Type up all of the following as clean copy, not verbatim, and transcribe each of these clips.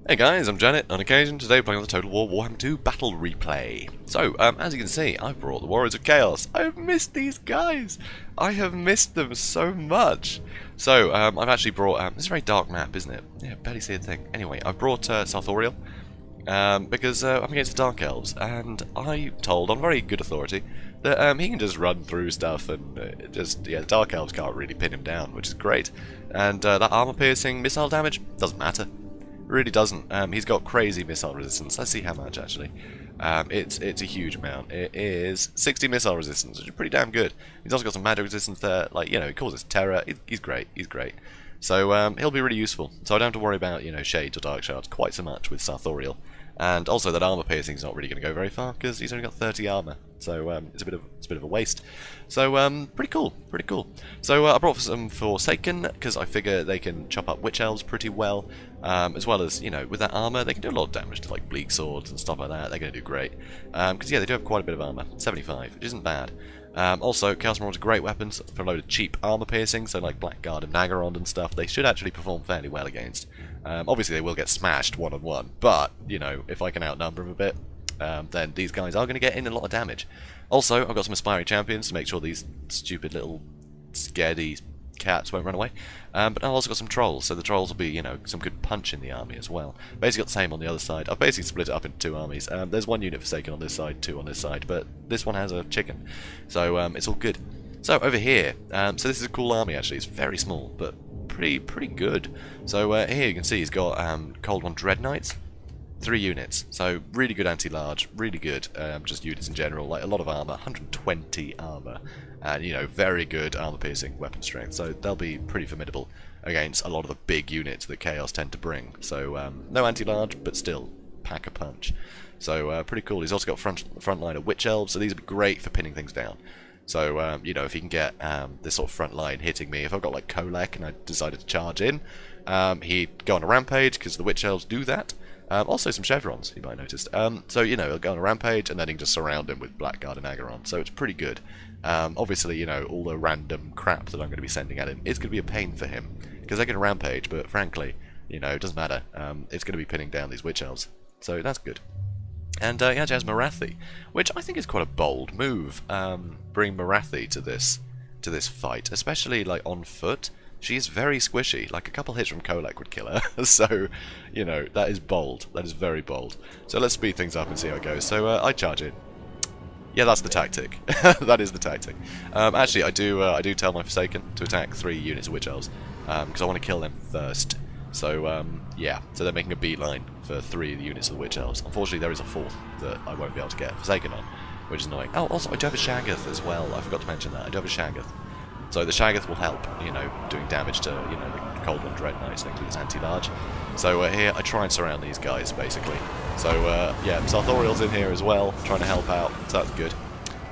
Hey guys, I'm Janet. On occasion, today we're playing on the Total War Warhammer 2 Battle Replay. So, as you can see, I've brought the Warriors of Chaos. I've missed these guys! I have missed them so much! So, I've actually brought, this is a very dark map, isn't it? Yeah, barely see a thing. Anyway, I've brought Sartorial, because I'm against the Dark Elves, and I'm told, on very good authority, that he can just run through stuff, and the Dark Elves can't really pin him down, which is great. And that armor-piercing missile damage doesn't matter. Really doesn't. He's got crazy missile resistance. Let's see how much actually. It's a huge amount. It is 60 missile resistance, which is pretty damn good. He's also got some magic resistance there. Like, you know, he causes terror. He's great. He's great. So he'll be really useful. So I don't have to worry about, you know, shades or dark shards quite so much with Sartorial. And also that armor piercing is not really going to go very far because he's only got 30 armor. So it's a bit of a waste. So pretty cool, pretty cool. So I brought some Forsaken because I figure they can chop up witch elves pretty well, as well as, you know, with that armor they can do a lot of damage to like bleak swords and stuff like that. They're going to do great because yeah, they do have quite a bit of armor, 75, which isn't bad. Also, Chaos Marauders are great weapons for a load of cheap armor piercing, so like Blackguard and Nagarond and stuff. They should actually perform fairly well against. Obviously, they will get smashed one-on-one, but you know, if I can outnumber them a bit, then these guys are going to get in a lot of damage. Also, I've got some aspiring champions to make sure these stupid little scaredy cats won't run away. But I've also got some trolls, so the trolls will be, you know, some good punch in the army as well. Basically got the same on the other side. I've basically split it up into two armies. There's one unit Forsaken on this side, two on this side, but this one has a chicken. So it's all good. So over here, so this is a cool army actually. It's very small, but pretty good. So here you can see he's got Cold One Dread Knights. 3 units, so really good anti-large, really good just units in general, like a lot of armor, 120 armor, and you know, very good armor-piercing weapon strength, so they'll be pretty formidable against a lot of the big units that Chaos tend to bring. So no anti-large, but still pack a punch. So pretty cool. He's also got front line of Witch Elves, so these would be great for pinning things down. So you know, if he can get this sort of front line hitting me, if I've got like Kolek and I decided to charge in, he'd go on a rampage because the Witch Elves do that. Also some chevrons, you might have noticed. So, you know, he'll go on a rampage and then he can just surround him with Blackguard and Agaron. So it's pretty good. Obviously, you know, all the random crap that I'm going to be sending at him is going to be a pain for him. Because they're going to rampage, but frankly, you know, it doesn't matter. It's going to be pinning down these Witch Elves. So that's good. And he actually has Morathi, which I think is quite a bold move. Bring Morathi to this fight, especially like on foot. She's very squishy, like a couple hits from Kolek would kill her, so, you know, that is bold, that is very bold. So let's speed things up and see how it goes. So I charge in. Yeah, that's the tactic. That is the tactic. Actually, I do tell my Forsaken to attack 3 units of Witch Elves, because I want to kill them first. So, yeah, so they're making a beeline for 3 of the units of the Witch Elves. Unfortunately, there is a 4th that I won't be able to get Forsaken on, which is annoying. Oh, also, I do have a Shaggoth as well, I forgot to mention that. I do have a Shaggoth. So the Shaggoth will help, you know, doing damage to, you know, the Cold One Dread Knights, thanks to its anti-large. So here, I try and surround these guys, basically. So, yeah, Sartorial's in here as well, trying to help out, so that's good.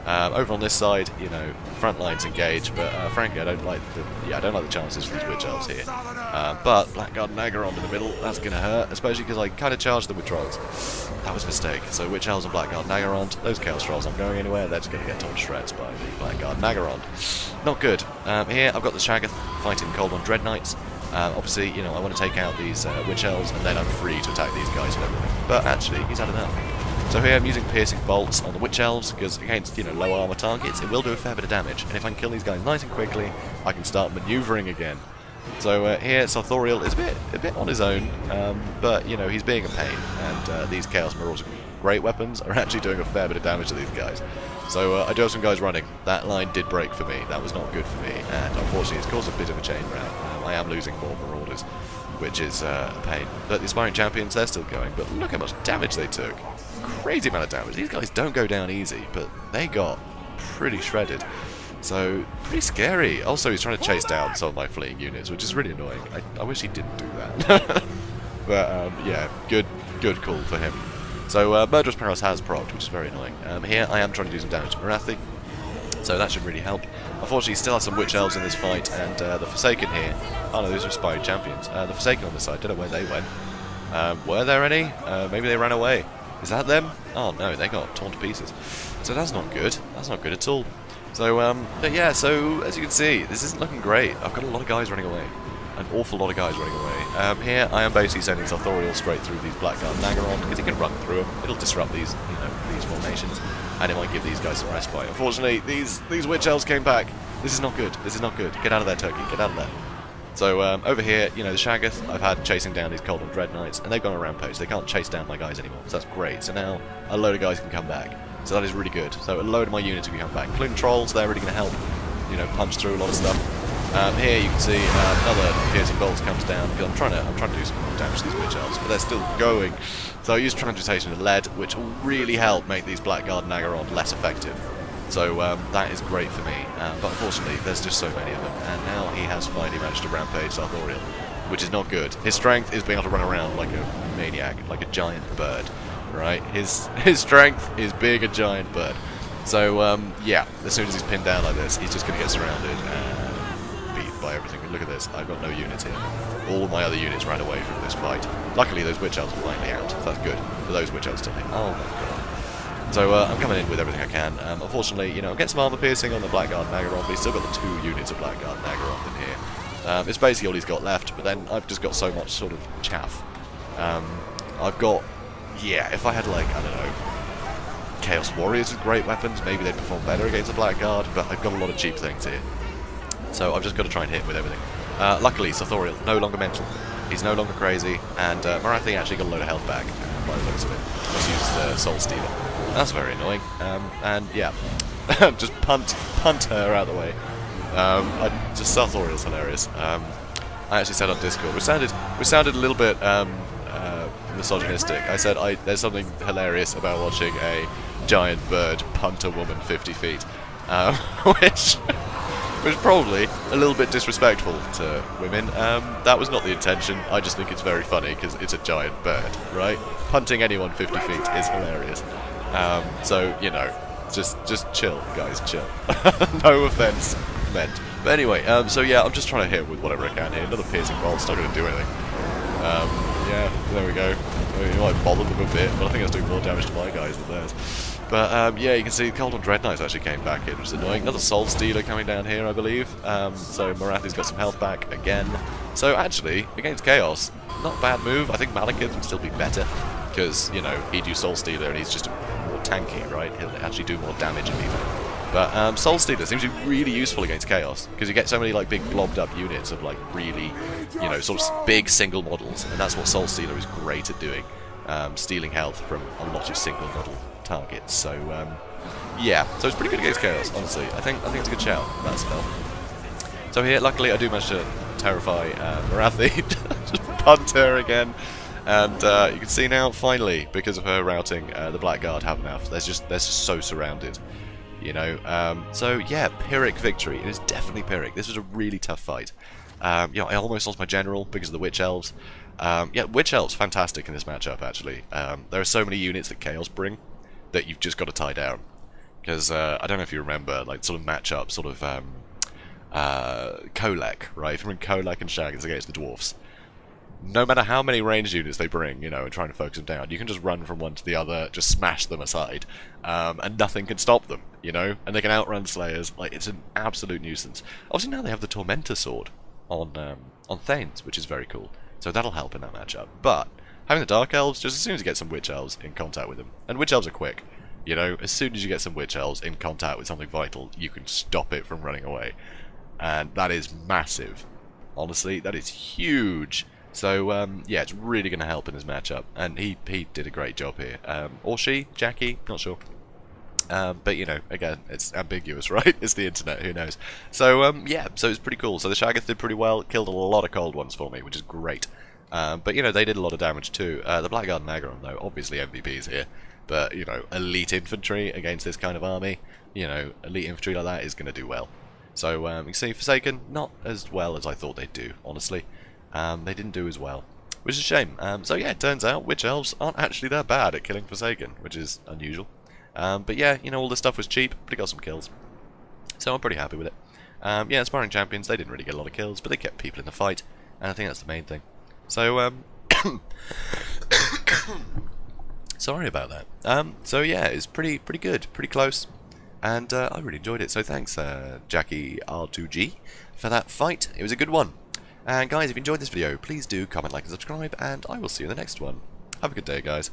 Over on this side, you know, front lines engage, but frankly, I don't like the chances for these Witch Elves here. But Blackguard and Agaron in the middle, that's going to hurt, especially because I kind of charged them with trolls. That was a mistake. So Witch Elves and Blackguard and Agaron, those Chaos Trolls aren't going anywhere, they're just going to get torn to shreds by the Blackguard and Agaron. Not good. Here, I've got the Shaggoth fighting Cold One Dread Knights. Obviously, you know, I want to take out these Witch Elves, and then I'm free to attack these guys and everything. But actually, he's had enough. So here I'm using piercing bolts on the Witch Elves, because against, you know, low armor targets, it will do a fair bit of damage. And if I can kill these guys nice and quickly, I can start maneuvering again. So here, Sartorial is a bit on his own, but, you know, he's being a pain. And these Chaos Marauders, great weapons, are actually doing a fair bit of damage to these guys. So I do have some guys running. That line did break for me. That was not good for me. And unfortunately, it's caused a bit of a chain rout. I am losing more Marauders, which is a pain. But the aspiring champions, they're still going. But look how much damage they took. Crazy amount of damage. These guys don't go down easy, but they got pretty shredded. So, pretty scary. Also, he's trying to chase down some of my fleeing units, which is really annoying. I wish he didn't do that. But, yeah, good call for him. So, Murderous Paros has procced, which is very annoying. Here, I am trying to do some damage to Morathi, so that should really help. Unfortunately, he still has some Witch Elves in this fight, and the Forsaken here... Oh no, those are aspiring champions. The Forsaken on this side, don't know where they went. Were there any? Maybe they ran away. Is that them? Oh no, they got torn to pieces. So that's not good. That's not good at all. So, but yeah, so as you can see, this isn't looking great. I've got a lot of guys running away. an awful lot of guys running away. Here, I am basically sending Sarthoriel straight through these Blackguard Nagaron, because he can run through them. It'll disrupt these, you know, these formations, and it might give these guys some respite. Unfortunately, these Witch Elves came back. This is not good. This is not good. Get out of there, Turkey. Get out of there. So, over here, you know, the Shaggoth, I've had chasing down these Cold Dread Knights, and they've gone on a rampage. They can't chase down my guys anymore, so that's great. So now, a load of guys can come back. So that is really good. So a load of my units can come back, including Trolls. They're really going to help, you know, punch through a lot of stuff. Here you can see another piercing bolt comes down. I'm trying to do some more damage to these Witch Elves, but they're still going. So I use Transmutation of Lead, which will really help make these Blackguard Nagaron less effective. So that is great for me, but unfortunately there's just so many of them, and now he has finally managed to rampage Sarthoriel, which is not good. His strength is being able to run around like a maniac, like a giant bird, right? His strength is being a giant bird. So yeah, as soon as he's pinned down like this, he's just going to get surrounded and beat by everything. Look at this, I've got no units here. All of my other units ran away from this fight. Luckily those Witch Elves are finally out, so that's good. But those Witch Elves still think, oh my god. So I'm coming in with everything I can. Unfortunately, you know, get some armor piercing on the Blackguard Nagaron, but he's still got the 2 units of Blackguard Nagaron in here. It's basically all he's got left, but then I've just got so much sort of chaff. I've got, yeah, if I had like, I don't know, Chaos Warriors with great weapons, maybe they'd perform better against the Blackguard, but I've got a lot of cheap things here. So I've just got to try and hit with everything. Luckily, Sarthoriel no longer mental. He's no longer crazy, and Morathi actually got a load of health back, by the looks of it. Let's use Soul Stealer. That's very annoying. And yeah, just punt her out of the way. Just Sarthoriel's hilarious. I actually said on Discord, we sounded a little bit misogynistic. I said there's something hilarious about watching a giant bird punt a woman 50 feet, which is probably a little bit disrespectful to women. That was not the intention. I just think it's very funny because it's a giant bird, right? Punting anyone 50 feet is hilarious. So, you know, just chill, guys, chill. No offense meant. But anyway, so yeah, I'm just trying to hit with whatever I can here. Another piercing bolt, it's not going to do anything. Yeah, there we go. You might bother them a bit, but I think it's doing more damage to my guys than theirs. But yeah, you can see Cold Dread Knights actually came back in, which is annoying. Another Soul Stealer coming down here, I believe. So Morathi's got some health back again. So actually, against Chaos, not a bad move. I think Malekith would still be better, because, you know, he'd use Soul Stealer and he's just more tanky, right? He'll actually do more damage immediately. But Soul Stealer seems to be really useful against Chaos, because you get so many like big blobbed up units of like really, you know, sort of big single models, and that's what Soul Stealer is great at doing, stealing health from a lot of single model targets. So yeah, so it's pretty good against Chaos, honestly. I think it's a good shout, that spell. So here, luckily, I do manage to terrify Morathi, just punt her again. And you can see now, finally, because of her routing, the Blackguard have enough. They're just so surrounded, you know. So yeah, Pyrrhic victory. It is definitely Pyrrhic. This was a really tough fight. You know, I almost lost my general because of the Witch Elves. Yeah, Witch Elves fantastic in this matchup. Actually, there are so many units that Chaos bring that you've just got to tie down. Because I don't know if you remember, like sort of matchup, sort of Kolek, right? If you're in Kolek and Shaggoth against the Dwarfs. No matter how many ranged units they bring, you know, and trying to focus them down, you can just run from one to the other, just smash them aside, and nothing can stop them, you know? And they can outrun Slayers. Like, it's an absolute nuisance. Obviously now they have the Tormentor Sword on Thanes, which is very cool. So that'll help in that matchup. But having the Dark Elves, just as soon as you get some Witch Elves in contact with them, and Witch Elves are quick, you know, as soon as you get some Witch Elves in contact with something vital, you can stop it from running away. And that is massive. Honestly, that is huge. So, yeah, it's really going to help in this matchup, and he did a great job here. Or she, Jackie, not sure. But, you know, again, it's ambiguous, right? It's the internet, who knows. So, yeah, so it's pretty cool. So the Shaggoth did pretty well, killed a lot of cold ones for me, which is great. But, you know, they did a lot of damage too. The Blackguard Nagaron, though, obviously MVPs here. But, you know, elite infantry against this kind of army, you know, elite infantry like that is going to do well. So, you can see Forsaken, not as well as I thought they'd do, honestly. They didn't do as well, which is a shame. So yeah, it turns out Witch Elves aren't actually that bad at killing Forsaken, which is unusual. But yeah, you know, all this stuff was cheap, but it got some kills. So I'm pretty happy with it. Yeah, Aspiring Champions, they didn't really get a lot of kills, but they kept people in the fight, and I think that's the main thing. So, sorry about that. So yeah, it's pretty good, pretty close, and I really enjoyed it. So thanks, Jackie R2G, for that fight. It was a good one. And guys, if you enjoyed this video, please do comment, like, and subscribe, and I will see you in the next one. Have a good day, guys.